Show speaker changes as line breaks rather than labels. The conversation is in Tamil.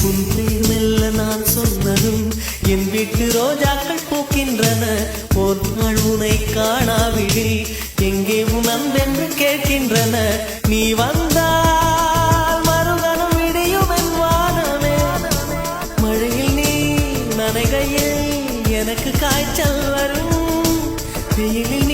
உன் பேர் மெல்ல நான் சொன்னதும் என் வீட்டு ரோஜாக்கள் பூக்கின்றன. ஒரு நாள் உனை காணாவிடில் எங்கே உன் அன்பென்று கேட்கின்றன. நீ வந்தால் மறுகணம் விடியும் என் வானமே. மழையில் நீ நனைகையில் எனக்கு காய்ச்சல் வரும். வெயிலில்